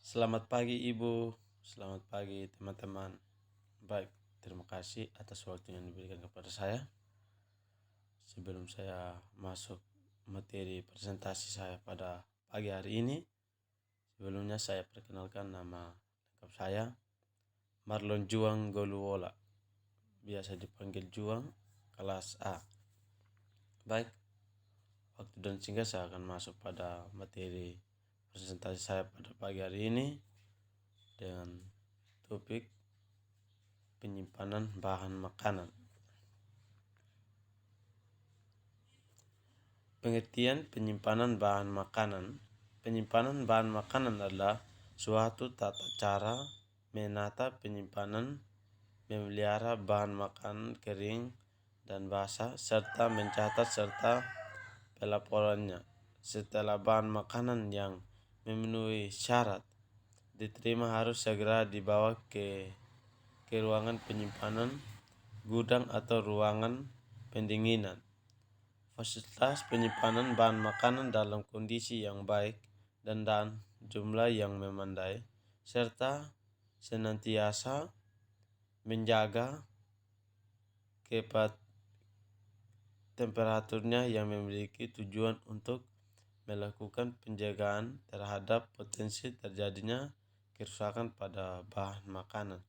Selamat pagi Ibu, selamat pagi teman-teman. Baik, terima kasih atas waktu yang diberikan kepada saya. Sebelum saya masuk materi presentasi saya pada pagi hari ini, sebelumnya saya perkenalkan nama lengkap saya, Marlon Juang Goluwola, biasa dipanggil Juang, kelas A. Baik, waktu dan singkat saya akan masuk pada materi presentasi saya pada pagi hari ini dengan topik penyimpanan bahan makanan. Pengertian penyimpanan bahan makanan. Penyimpanan bahan makanan adalah suatu tata cara menata penyimpanan, memelihara bahan makanan kering dan basah, serta mencatat serta pelaporannya. Setelah bahan makanan yang memenuhi syarat diterima harus segera dibawa ke ruangan penyimpanan, gudang atau ruangan pendinginan. Fasilitas penyimpanan bahan makanan dalam kondisi yang baik dan jumlah yang memadai, serta senantiasa menjaga temperaturnya yang memiliki tujuan untuk melakukan penjagaan terhadap potensi terjadinya kerusakan pada bahan makanan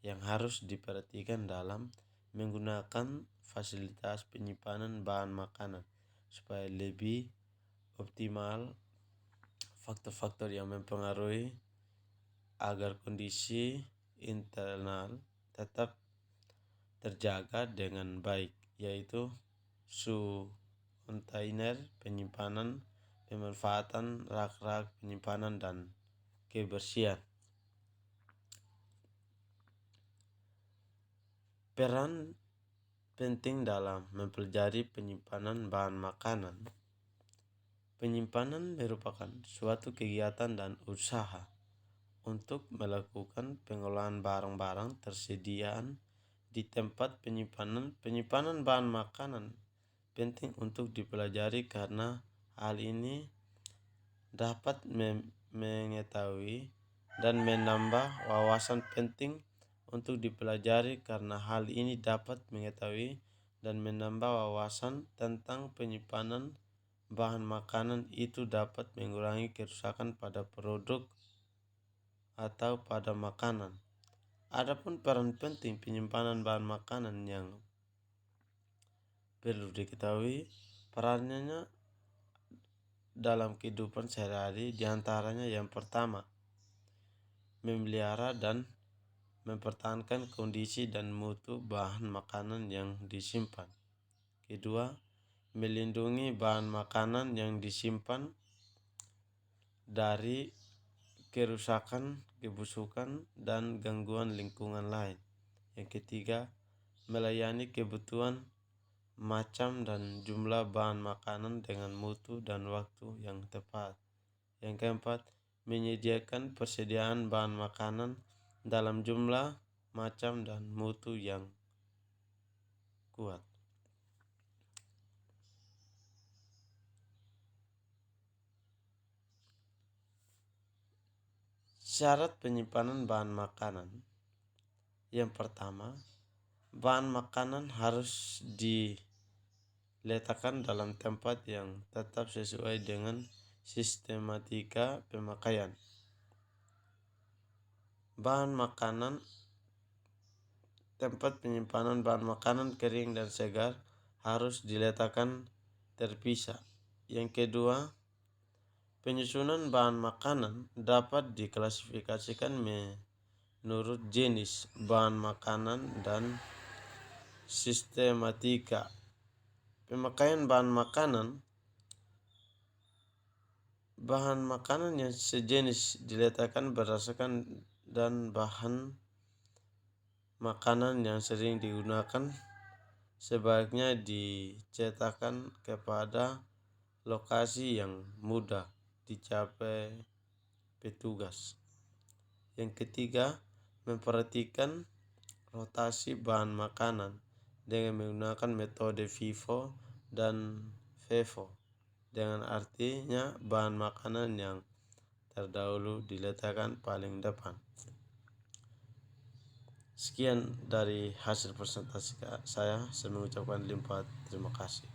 yang harus diperhatikan dalam menggunakan fasilitas penyimpanan bahan makanan supaya lebih optimal. Faktor-faktor yang mempengaruhi agar kondisi internal tetap terjaga dengan baik, yaitu suhu kontainer penyimpanan, pemanfaatan rak-rak penyimpanan, dan kebersihan. Peran penting dalam mempelajari penyimpanan bahan makanan. Penyimpanan merupakan suatu kegiatan dan usaha untuk melakukan pengolahan barang-barang tersediaan di tempat penyimpanan. Penyimpanan bahan makanan penting untuk dipelajari karena hal ini dapat mengetahui dan menambah wawasan penting untuk dipelajari karena hal ini dapat mengetahui dan menambah wawasan tentang penyimpanan bahan makanan itu dapat mengurangi kerusakan pada produk atau pada makanan. Adapun peran penting penyimpanan bahan makanan yang perlu diketahui, perannya dalam kehidupan sehari-hari diantaranya yang pertama, memelihara dan mempertahankan kondisi dan mutu bahan makanan yang disimpan. Kedua, melindungi bahan makanan yang disimpan dari kerusakan, kebusukan, dan gangguan lingkungan lain. Yang ketiga, melayani kebutuhan macam dan jumlah bahan makanan dengan mutu dan waktu yang tepat. Yang keempat, menyediakan persediaan bahan makanan dalam jumlah, macam, dan mutu yang kuat. Syarat penyimpanan bahan makanan. Yang pertama, bahan makanan harus diletakkan dalam tempat yang tetap sesuai dengan sistematika pemakaian. Tempat penyimpanan bahan makanan kering dan segar harus diletakkan terpisah. Yang kedua, penyusunan bahan makanan dapat diklasifikasikan menurut jenis bahan makanan dan sistematika pemakaian bahan makanan. Bahan makanan yang sejenis diletakkan berdasarkan dan bahan makanan yang sering digunakan sebaiknya dicetakkan kepada lokasi yang mudah dicapai petugas. Yang ketiga, memperhatikan rotasi bahan makanan dengan menggunakan metode FIFO dan FEFO, dengan artinya bahan makanan yang terdahulu diletakkan paling depan. Sekian dari hasil presentasi saya mengucapkan limpah terima kasih.